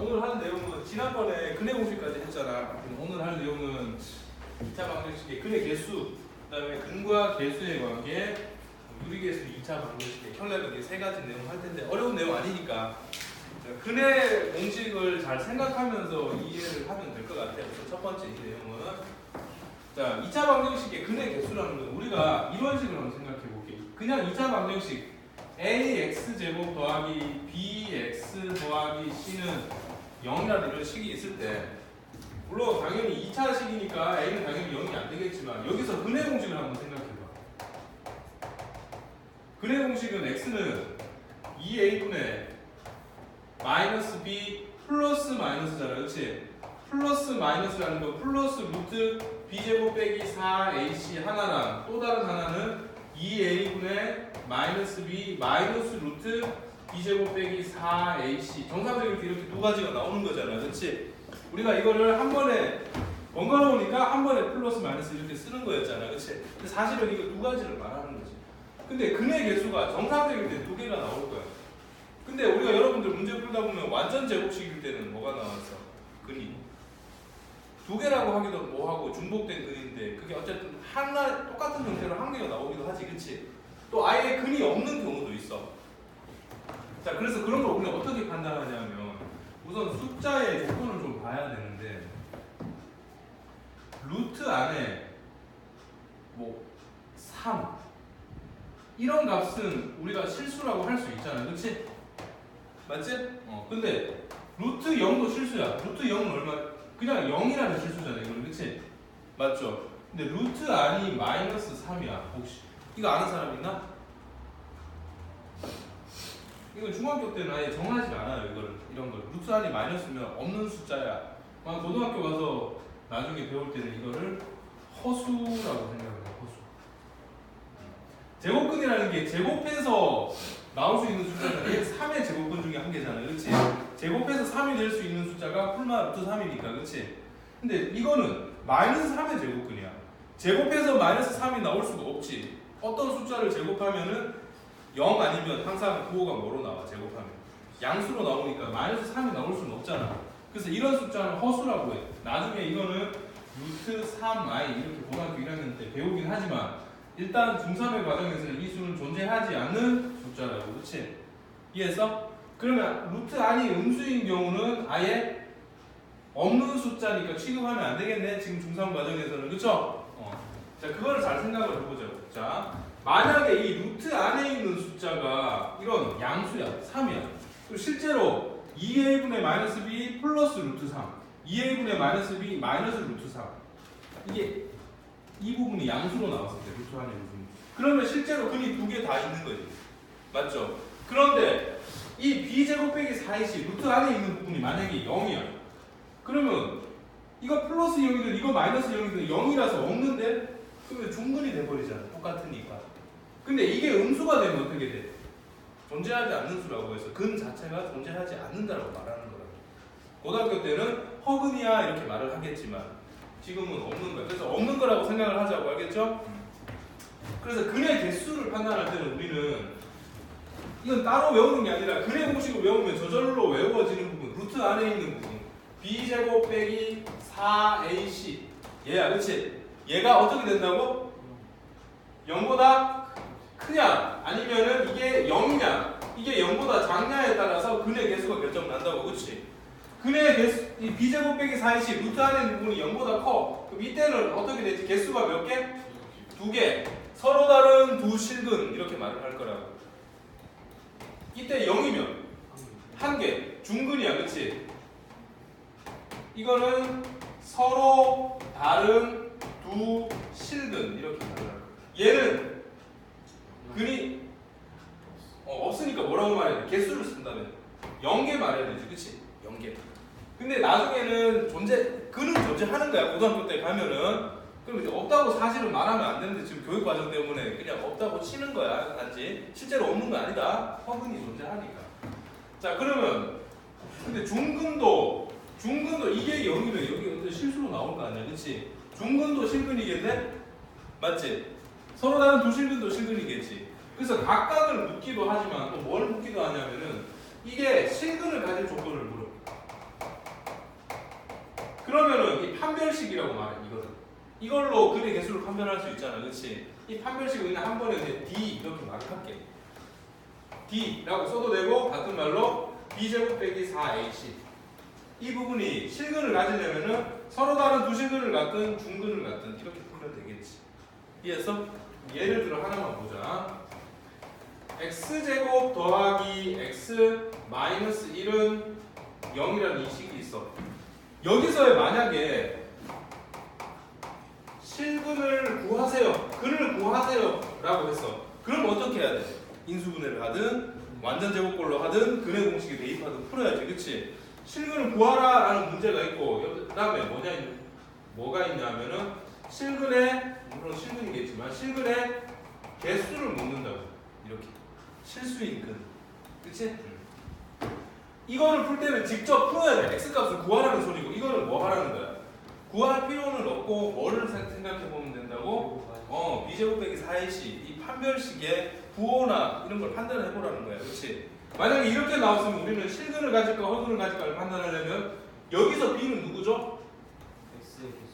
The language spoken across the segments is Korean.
오늘 할 내용은 지난번에 근해 공식까지 했잖아. 오늘 할 내용은 2차 방정식의 근해 개수, 그다음에 근과 개수의 관계, 유리개수 2차 방정식의 혈례 이렇게 세 가지 내용 할 텐데 어려운 내용 아니니까 근해 공식을 잘 생각하면서 이해를 하면 될 것 같아요. 그래서 첫 번째 이 내용은 자 2차 방정식의 근해 개수라는 건 우리가 이런 식으로 한번 생각해 볼게요. 그냥 2차 방정식 ax 제곱 더하기 bx 더하기 c는 0이라는 이런 식이 있을 때 물론 당연히 2차식이니까 a는 당연히 0이 안 되겠지만 여기서 근해 공식을 한번 생각해 봐. 근해 공식은 x는 2a분의 마이너스 b 플러스 마이너스잖아, 그렇지? 플러스 마이너스라는 거 플러스 루트 b제곱 빼기 4ac 하나랑 또 다른 하나는 2a분의 마이너스 b 마이너스 루트 b제곱 빼기 4ac 정상적일 때 이렇게 두 가지가 나오는 거잖아, 그렇지? 우리가 이거를 한 번에 번거로우니까 한 번에 플러스 마이너스 이렇게 쓰는 거였잖아, 그렇지? 근데 사실은 이거 두 가지를 말하는 거지. 근데 근해 개수가 정상적일 때 두 개가 나올 거야. 근데 우리가 여러분들 문제 풀다 보면 완전 제곱식일 때는 뭐가 나왔어? 근이 두 개라고 하기도 뭐하고 중복된 근인데 그게 어쨌든 하나 똑같은 형태로 한 개가 나오기도 하지, 그치? 또 아예 근이 없는 경우도 있어. 자, 그래서 그런 걸 우리가 어떻게 판단하냐면 우선 숫자의 조건을 좀 봐야 되는데 루트 안에 뭐 3 이런 값은 우리가 실수라고 할 수 있잖아, 그치? 맞지? 근데 루트 0도 실수야. 루트 0은 얼마? 그냥 0이라는 실수잖아, 이거는, 그치? 맞죠? 근데 루트 안이 마이너스 3이야. 혹시 이거 아는 사람 있나? 이거 중학교 때는 아예 정하지 않아요, 이거를. 이런 걸. 루트 안이 마이너스면 없는 숫자야. 고등학교 가서 나중에 배울 때는 이거를 허수라고 생각해요, 허수. 제곱근이라는 게 제곱해서 나올 수 있는 숫자는 3의 제곱근 중에 한 개잖아, 그렇지? 제곱해서 3이 될 수 있는 숫자가 풀마 루트 3이니까, 그렇지? 근데 이거는 마이너스 3의 제곱근이야. 제곱해서 마이너스 3이 나올 수가 없지. 어떤 숫자를 제곱하면은 0 아니면 항상 부호가 뭐로 나와? 제곱하면 양수로 나오니까 마이너스 3이 나올 수는 없잖아. 그래서 이런 숫자는 허수라고 해. 나중에 이거는 루트 3i 이렇게 고등학교 1학년 때 배우긴 하지만 일단 중3의 과정에서는 이 수는 존재하지 않는 숫자라고, 그렇지? 이해했어? 그러면 루트 안이 음수인 경우는 아예 없는 숫자니까 취급하면 안 되겠네, 지금 중3 과정에서는, 그쵸? 자, 그거를 잘 생각을 해보자고. 자, 만약에 이 루트 안에 있는 숫자가 이런 양수야, 3이야. 그리고 실제로 2a분의 마이너스 b 플러스 루트 3 2a분의 마이너스 b 마이너스 루트 3 이게 이 부분이 양수로 나왔을 때 루트 안에 부분 그러면 실제로 근이 두 개 다 있는 거지, 맞죠? 그런데 이 b제곱 빼기 4ac 루트 안에 있는 부분이 만약에 0이야 그러면 이거 플러스 0이든 이거 마이너스 0이든 0이라서 없는데 그러면 중근이 돼버리잖아, 똑같으니까. 근데 이게 음수가 되면 어떻게 돼? 존재하지 않는 수라고 해서 근 자체가 존재하지 않는다라고 말하는 거라고. 고등학교 때는 허근이야 이렇게 말을 하겠지만 지금은 없는 거야. 그래서 없는 거라고 생각을 하자고, 알겠죠? 그래서 근의 개수를 판단할 때는 우리는 이건 따로 외우는 게 아니라 근의 공식을 외우면 저절로 외워지는 부분, 루트 안에 있는 부분 b제곱 빼기 4ac 얘야, 그치? 얘가 어떻게 된다고? 0보다 크냐 아니면은 이게 0이냐 이게 0보다 작냐에 따라서 근의 개수가 결정난다고, 그치? 근의 개수, 이 b제곱 빼기 4ac 루트 안에 있는 부분이 0보다 커. 그럼 이때는 어떻게 되지? 개수가 몇 개? 2개. 서로 다른 두 실근 이렇게 말을 할 거라고. 이때 0이면 1개. 중근이야, 그치? 이거는 서로 다른 두 실근 이렇게 말을 할 거야. 얘는 근이 없으니까 뭐라고 말해야 돼? 개수를 쓴다면 0개 말해야 되지, 그치? 0개. 근데 나중에는 근은 존재하는 거야. 고등학교 때 가면은. 그럼 이제 없다고 사실은 말하면 안 되는데 지금 교육 과정 때문에 그냥 없다고 치는 거야, 단지. 실제로 없는 거 아니다. 허근이 존재하니까. 자, 그러면 근데 중근도 이게 0이면 여기 어떤 실수로 나올 거 아니야, 그치? 중근도 실근이겠네? 맞지? 서로 다른 두 실근도 실근이겠지. 그래서 각각을 묻기도 하지만 또 뭘 묻기도 하냐면은 이게 실근을 가질 조건을 물어. 판별식이라고 말해. 이걸로 근의 개수를 판별할 수 있잖아, 그렇지? 이 판별식을 그냥 한 번에 그냥 D 이렇게 말을 할게. D라고 써도 되고 같은 말로 B제곱 빼기 4AC. 이 부분이 실근을 가지려면은 서로 다른 두 실근을 갖든 중근을 갖든 이렇게 풀면 되겠지. 이해했어? 예를 들어 하나만 보자. x제곱 더하기 x 마이너스 1은 0이라는 이 식이 있어. 여기서의 만약에 실근을 구하세요, 근을 구하세요 라고 했어. 그럼 어떻게 해야 돼? 인수분해를 하든 완전 제곱꼴로 하든 근의 공식에 대입하든 풀어야지, 그치? 실근을 구하라 라는 문제가 있고, 그 다음에 뭐가 있냐면은 실근의, 물론 실근이겠지만 실근의 개수를 묻는다고. 이렇게 실수인 근, 그치? 이거를 풀 때는 직접 풀어야 돼. x값을 구하라는 소리고, 이거는 뭐 하라는 거야? 구할 필요는 없고 뭐를 생각해 보면 된다고? b제곱 빼기 4ac 이 판별식의 부호나 이런 걸 판단해 보라는 거야, 그렇지? 만약에 이렇게 나왔으면 우리는 실근을 가질까 허근을 가질까를 판단하려면 여기서 b는 누구죠?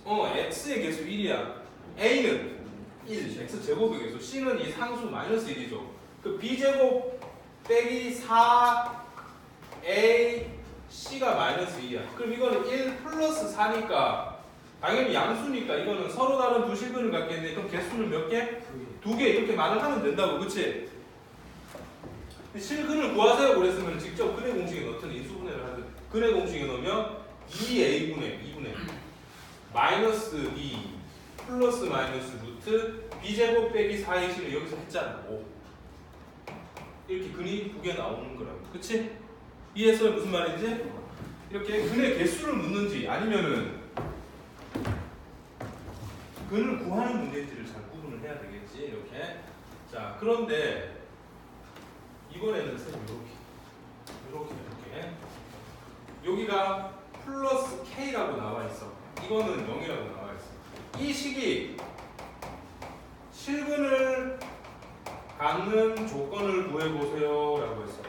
x의 개수 1이야. a는 1, x제곱의 개수, c는 이 상수 마이너스 1이죠. 그 b제곱 빼기 4a c가 마이너스 2야. 그럼 이거는 1 플러스 4니까 당연히 양수니까 이거는 서로 다른 두 실근을 갖겠네. 그럼 개수는 몇 개? 2개 이렇게 말을 하면 된다고, 그치? 실근을 구하세요 그랬으면 직접 근의 공식에 넣든 인수분해를 하든, 근의 공식에 넣으면 2a분의 마이너스 2 플러스 마이너스 루트 b제곱 빼기 4ac를 여기서 했잖아. 5 이렇게 근이 2개 나오는 거라고, 그치? 이해했어요? 무슨 말인지? 이렇게 근의 개수를 묻는지 아니면은 근을 구하는 문제인지를 잘 구분을 해야 되겠지. 이렇게. 자, 그런데 이번에는 선생님 이렇게 여기가 플러스 k라고 나와 있어. 이거는 0이라고 나와 있어. 이 식이 실근을 갖는 조건을 구해보세요라고 했어.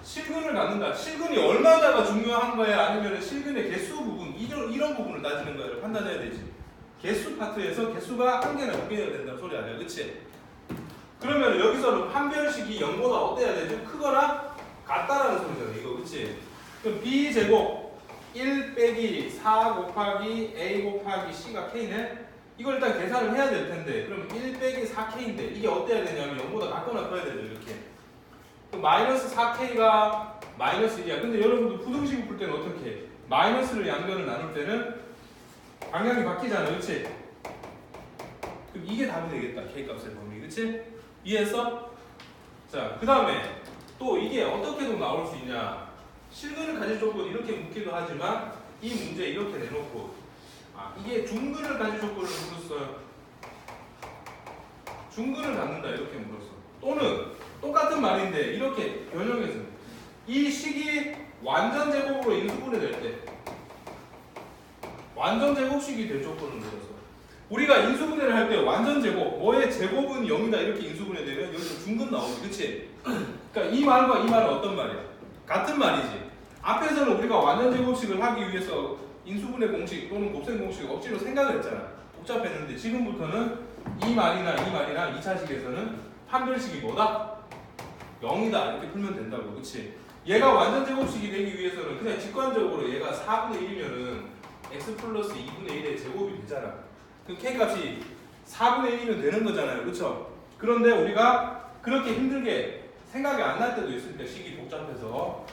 실근을 갖는다. 실근이 얼마나가 중요한 거야? 아니면 실근의 개수 부분, 이런 부분을 따지는 거야? 판단해야 되지. 개수 파트에서 개수가 한 개나 두 개여야 된다는 소리 아니야, 그치? 그러면 여기서는 판별식이 0보다 어때야 되죠? 크거나 같다라는 소리잖아, 이거, 그치? 그럼 b제곱 1 빼기 4 곱하기 a 곱하기 c가 k네? 이걸 일단 계산을 해야 될 텐데, 그럼 1 빼기 4k인데 이게 어때야 되냐면 0보다 같거나 커야 되죠, 이렇게. 그럼 마이너스 4k가 마이너스 1이야. 근데 여러분들 부등식을 풀 때는 어떻게 해? 마이너스를 양변을 나눌 때는 방향이 바뀌잖아, 그렇지? 그럼 이게 답이 되겠다, k값의 범위, 그렇지? 이해했어? 자, 그 다음에 또 이게 어떻게도 나올 수 있냐? 실근을 가질 조건 이렇게 묻기도 하지만 이 문제 이렇게 내놓고, 이게 중근을 가질 조건을 물었어요. 중근을 갖는다 이렇게 물었어. 또는 똑같은 말인데 이렇게 변형해서 이 식이 완전 제곱으로 인수분해 될 때 완전 제곱식이 될 조건을 물어서, 우리가 인수분해를 할 때 완전 제곱, 뭐의 제곱은 0이다 이렇게 인수분해 되면 여기서 중근 나오지, 그치? 그러니까 이 말과 이 말은 어떤 말이야? 같은 말이지. 앞에서는 우리가 완전 제곱식을 하기 위해서 인수분해 공식 또는 곱셈 공식 억지로 생각을 했잖아. 복잡했는데 지금부터는 이 말이나 2차식에서는 판별식이 뭐다? 0이다 이렇게 풀면 된다고, 그치? 얘가 완전 제곱식이 되기 위해서는 그냥 직관적으로 얘가 4분의 1이면은 x 플러스 2분의 1의 제곱이 되잖아. 그 k값이 4분의 1이면 되는 거잖아요, 그쵸? 그런데 우리가 그렇게 힘들게 생각이 안 날 때도 있으니까 식이 복잡해서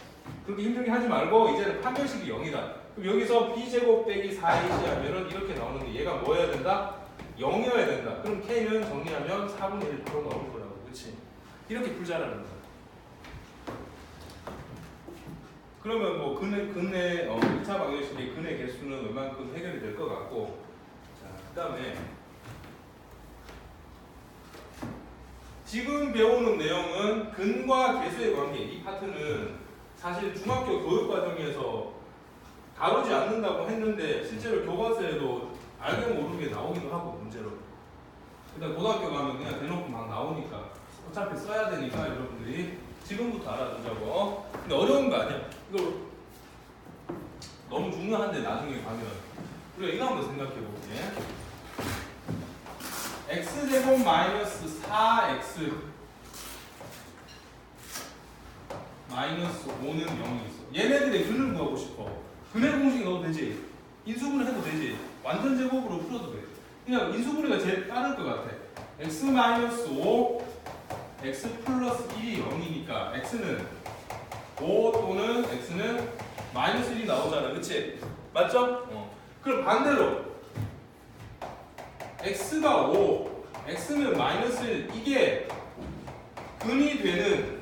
그렇게 힘들게 하지 말고 이제는 판별식이 0이다. 그럼 여기서 b제곱 빼기 4ac 하면은 이렇게 나오는데 얘가 뭐여야 된다? 0이어야 된다. 그럼 k는 정리하면 4분의 1 바로 나올 거라고, 그치? 이렇게 풀자라는 거야. 그러면 뭐 근의 1차 방정식의 근의 개수는 웬만큼 해결이 될 것 같고, 자, 그 다음에 지금 배우는 내용은 근과 개수의 관계, 이 파트는 사실 중학교 교육과정에서 다루지 않는다고 했는데 실제로 교과서에도 알게 모르게 나오기도 하고 문제로. 근데 고등학교 가면 그냥 대놓고 막 나오니까 어차피 써야 되니까 여러분들이 지금부터 알아두자고. 근데 어려운 거 아니야. 이거 너무 중요한데 나중에 가면 우리가 이거 한번 생각해 볼게. x제곱 마이너스 4x 마이너스 5는 0이 있어. 얘네들의 근을 구하고 싶어. 근의 공식 넣어도 되지. 인수분해 해도 되지. 완전 제곱으로 풀어도 돼. 그냥 인수분해가 제일 빠를 것 같아. x 마이너스 5 x 플러스 1이 0이니까 x는 5 또는 x는 마이너스 1이 나오잖아. 그치? 맞죠? 그럼 반대로 x가 5 x는 마이너스 1 이게 근이 되는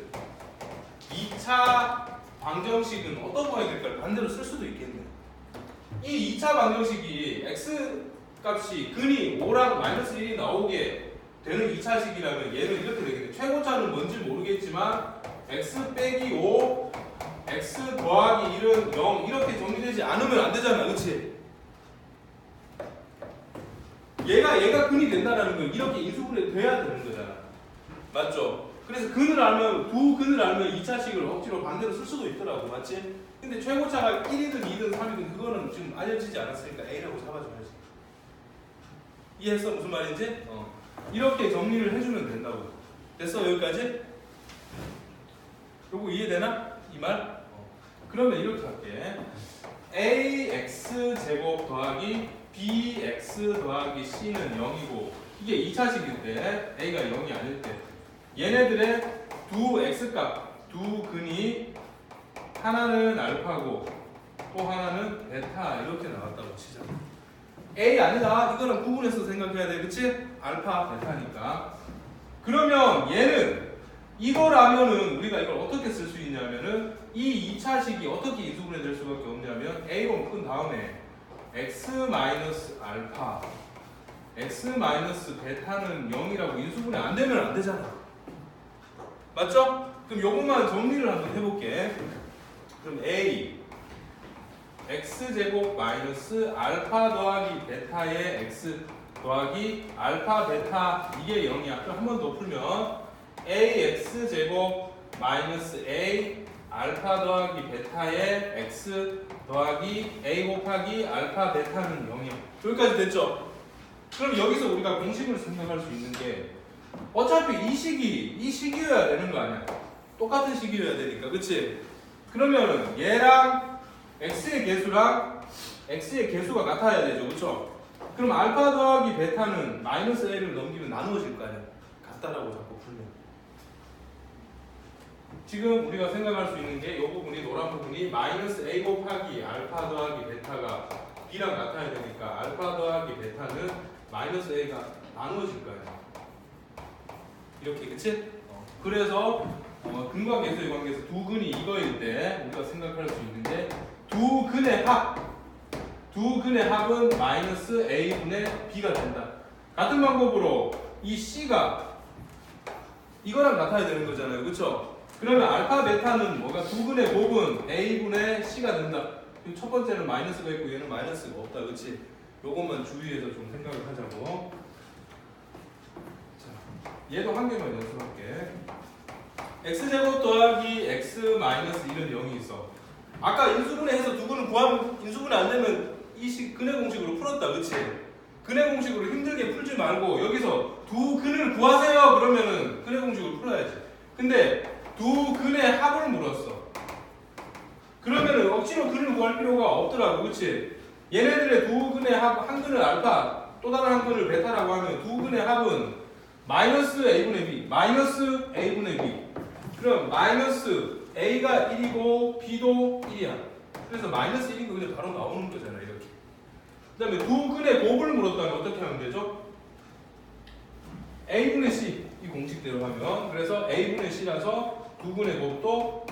2차 방정식은 어떤 모양이 될까요? 반대로 쓸 수도 있겠네. 이 2차 방정식이 x 값이 근이 5랑 마이너스 1이 나오게 되는 2차식이라면 얘는 이렇게 되겠네. 최고차는 뭔지 모르겠지만 x 빼기 5 x 더하기 1은 0 이렇게 정리되지 않으면 안 되잖아. 그치? 얘가 근이 된다는 건 이렇게 인수분해 돼야 되는 거잖아. 맞죠? 그래서 근을 알면 두 근을 알면 2차식을 억지로 반대로 쓸 수도 있더라고. 맞지? 근데 최고차가 1이든 2든 3이든 그거는 지금 알려지지 않았으니까 A라고 잡아줘야지. 이해했어? 무슨 말인지? 이렇게 정리를 해주면 된다고. 됐어? 여기까지? 요거 이해되나? 이 말? 그러면 이렇게 할게. ax 제곱 더하기 bx 더하기 c는 0이고 이게 2차식일 때 a가 0이 아닐 때 얘네들의 두 x값, 두 근이 하나는 알파고 또 하나는 베타 이렇게 나왔다고 치자. a 아니다. 이거는 구분해서 생각해야 돼. 그치? 알파, 베타니까. 그러면 얘는 이거라면은 우리가 이걸 어떻게 쓸 수 있냐면은 이 2차식이 어떻게 인수분해 될 수밖에 없냐면 a로 푼 다음에 x 마이너스 알파 x 마이너스 베타는 0이라고 인수분해 안 되면 안 되잖아. 맞죠? 그럼 요것만 정리를 한번 해볼게. 그럼 a x제곱 마이너스 알파 더하기 베타의 x 더하기 알파 베타 이게 0이야. 그럼 한 번 더 풀면 ax제곱 마이너스 a 알파 더하기 베타의 x 더하기 a 곱하기 알파 베타는 0이야. 여기까지 됐죠? 그럼 여기서 우리가 공식을 생각할 수 있는 게 어차피 이 식이어야 되는 거 아니야? 똑같은 식이어야 되니까. 그치? 그러면 얘랑 x의 개수랑 x의 개수가 같아야 되죠. 그쵸? 그럼 알파 더하기 베타는 마이너스 a를 넘기면 나누어질 거 아니야? 같다라고 자꾸 풀면. 지금 우리가 생각할 수 있는 게 이 부분이 노란 부분이 마이너스 a 곱하기 알파 더하기 베타가 b랑 같아야 되니까 알파 더하기 베타는 마이너스 a가 나누어질 거 아니야? 이렇게. 그치? 그래서 근과 계수의 관계에서 두 근이 이거일 때 우리가 생각할 수 있는 게 두 근의 합은 마이너스 a분의 b가 된다. 같은 방법으로 이 c가 이거랑 같아야 되는 거잖아요. 그쵸? 그러면 알파 베타는 뭐가 두 근의 곱은 a분의 c가 된다. 첫 번째는 마이너스가 있고 얘는 마이너스가 없다. 그치? 요것만 주의해서 좀 생각을 하자고. 자, 얘도 한 개만 연습할게. x제곱 더하기 x 마이너스 1은 0이 있어. 아까 인수분해해서 두 근을 구하면 인수분해 안 되면 이 근의 공식으로 풀었다. 그치? 근의 공식으로 힘들게 풀지 말고 여기서 두 근을 구하세요. 그러면은 근의 공식으로 풀어야지. 근데 두 근의 합을 물었어. 그러면은 억지로 근을 구할 필요가 없더라고. 그치? 얘네들의 두 근의 합, 한 근을 알파 또 다른 한 근을 베타라고 하면 두 근의 합은 마이너스 a분의 b 마이너스 a분의 b. 그럼 마이너스 a가 1이고 b도 1이야. 그래서 마이너스 1인 거 그냥 바로 나오는 거잖아. 이렇게. 그 다음에 두 근의 곱을 물었다면 어떻게 하면 되죠? a분의 c 이 공식대로 하면 그래서 a분의 c라서 두 근의 곱도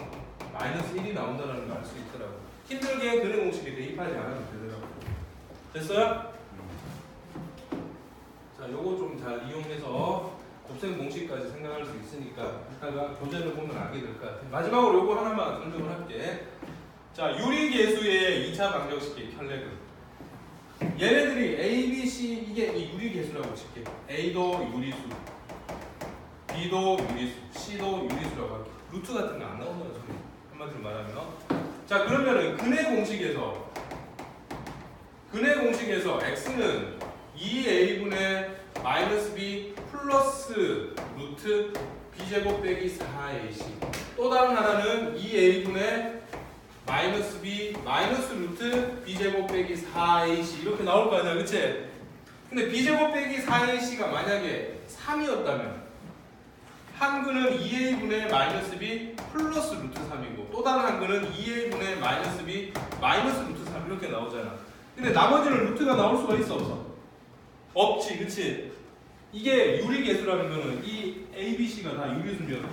마이너스 1이 나온다는 걸 알 수 있더라고. 힘들게 근의 공식에 대입하지 않아도 되더라고. 됐어요? 자, 요거 좀 잘 이용해서 곱셈 공식까지 생각할 수 있으니까 이따가 교재를 보면 알게 될 것 같아. 마지막으로 요거 하나만 설명을 할게. 자, 유리계수의 2차 방정식의 혈렉은 얘네들이 A, B, C 이게 이 유리계수라고 칠게. A도 유리수, B도 유리수, C도 유리수라고 할게. 루트 같은 거 안 나온다는 소리. 한마디로 말하면. 자, 그러면은 근의 공식에서 근의 공식에서 x는 2a분의 마이너스 b 플러스 루트 b제곱 빼기 4ac 또 다른 하나는 2a분의 마이너스 b 마이너스 루트 b제곱 빼기 4ac 이렇게 나올 거 아니야 그치? 근데 b제곱 빼기 4ac가 만약에 3이었다면 한 근은 2a분의 마이너스 b 플러스 루트 3이고 또 다른 한 근은 2a분의 마이너스 b 마이너스 루트 3 이렇게 나오잖아. 근데 나머지는 루트가 나올 수가 있어 없어? 없지 그치? 이게 유리계수라는 거는 이 a, b, c가 다 유리수면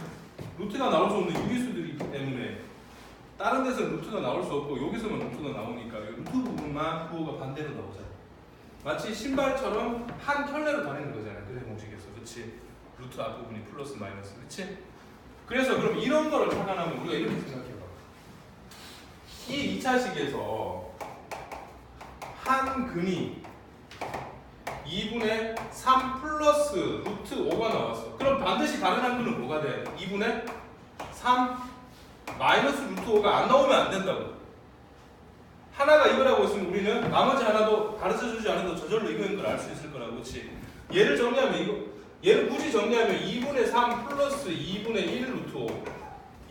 루트가 나올 수 없는 유리수들이기 때문에 다른 데서는 루트가 나올 수 없고 여기서만 루트가 나오니까 이 루트 부분만 부호가 반대로 나오잖아. 마치 신발처럼 한 켤레로 다니는 거잖아 근의 공식에서 그치? 루트 앞부분이 플러스 마이너스 그치? 그래서 그럼 이런 거를 찾아내면 우리가 이렇게 생각해봐. 이 2차식에서 한 근이 2분의 3 플러스 루트 5가 나왔어. 그럼 반드시 다른 한 근은 뭐가 돼? 2분의 3 마이너스 루트 5가 안 나오면 안 된다고. 하나가 이거라고 했으면 우리는 나머지 하나도 가르쳐주지 않아도 저절로 이거인 걸 알 수 있을 거라고 그치? 얘를 정리하면 이거 얘를 굳이 정리하면 2분의 3 플러스 2분의 1 루트 5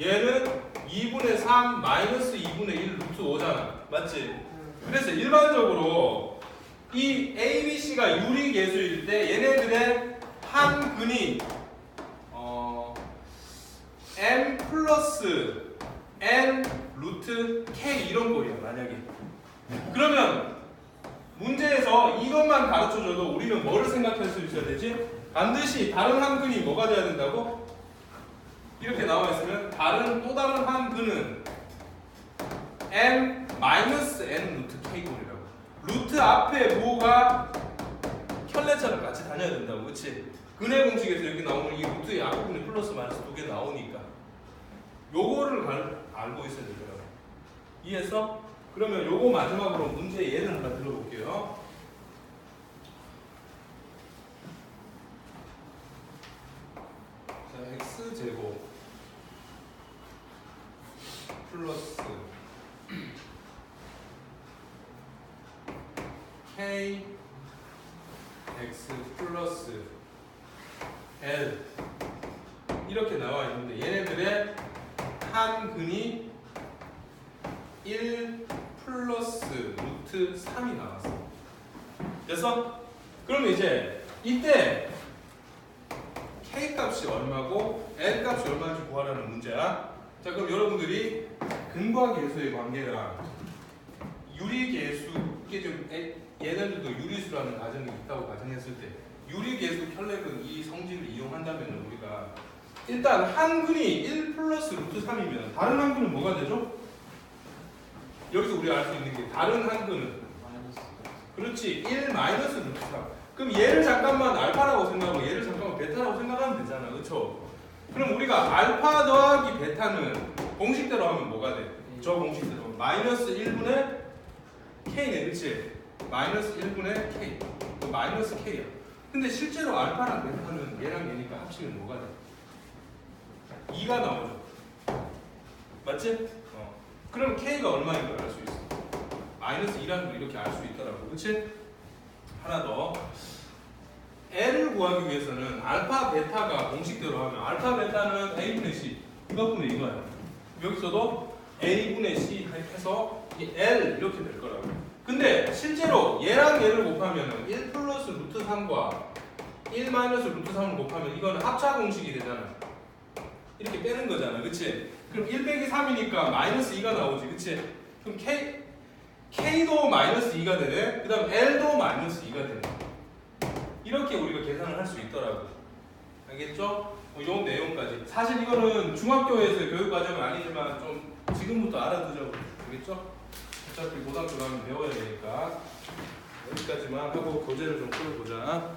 얘는 2분의 3 마이너스 2분의 1 루트 5잖아 맞지? 그래서 일반적으로 이 A, B, C가 유리계수일 때 얘네들의 한 근이 M 플러스 N 루트 K 이런 꼴이야 만약에. 그러면 문제에서 이것만 가르쳐줘도 우리는 뭐를 생각할 수 있어야 되지? 반드시 다른 한 근이 뭐가 돼야 된다고? 이렇게 나와 있으면 또 다른 한 근은 M 마이너스 N 루트 K 꼴이라고. 루트 앞에 부호가 켤레처럼 같이 다녀야 된다고 그치? 근의 공식에서 여기 나오면 이 루트의 앞부분이 플러스 마이너스 두 개 나오니까 요거를 알고 있어야 되더라고. 이해했어? 그러면 요거 마지막으로 문제 예를 하나 들어볼게요. 자, x제곱 플러스 k x 플러스 l 이렇게 나와 있는데 얘네들의 한 근이 1 플러스 루트 3이 나왔어. 됐어? 그러면 이제 이때 k 값이 얼마고 l 값이 얼마인지 구하라는 문제야. 자, 그럼 여러분들이 근과 계수의 관계랑 유리계수 이게 좀 얘네들도 유리수라는 가정이 있다고 가정했을 때 유리계수 켤레근 이 성질을 이용한다면 우리가 일단 한 근이 1 플러스 루트 3이면 다른 한 근은 뭐가 되죠? 여기서 우리가 알 수 있는 게 다른 한 근은 그렇지 1 마이너스 루트 3. 그럼 얘를 잠깐만 알파라고 생각하고 얘를 잠깐만 베타라고 생각하면 되잖아 그쵸? 그럼 우리가 알파 더하기 베타는 공식대로 하면 뭐가 돼? 저 공식대로 마이너스 1분의 K네 그치? 마이너스 1분의 K 마이너스 K야. 근데 실제로 알파랑 베타는 얘랑 얘니까 합치면 뭐가 돼? 2가 나오죠. 맞지? 그럼 K가 얼마인 걸 알 수 있어. 마이너스 2라는 걸 이렇게 알 수 있더라고. 그치? 하나 더. L을 구하기 위해서는 알파, 베타가 공식대로 하면 알파, 베타는 A분의 C 이것분의 이거야. 여기서도 A분의 C 해서 L 이렇게 될 거라고. 근데 실제로 얘랑 얘를 곱하면 1 플러스 루트 3과 1 마이너스 루트 3을 곱하면 이거는 합차 공식이 되잖아. 이렇게 빼는 거잖아. 그치? 그럼 1 빼기 3이니까 마이너스 2가 나오지. 그치? 그럼 K도 마이너스 2가 되네. 그 다음 L도 마이너스 2가 되네. 이렇게 우리가 계산을 할 수 있더라고. 알겠죠? 요 내용까지. 사실 이거는 중학교에서의 교육과정은 아니지만 좀 지금부터 알아두자고. 알겠죠? 어차피 고등학교 가면 배워야 되니까. 여기까지만 하고 교재를 좀 풀어보자.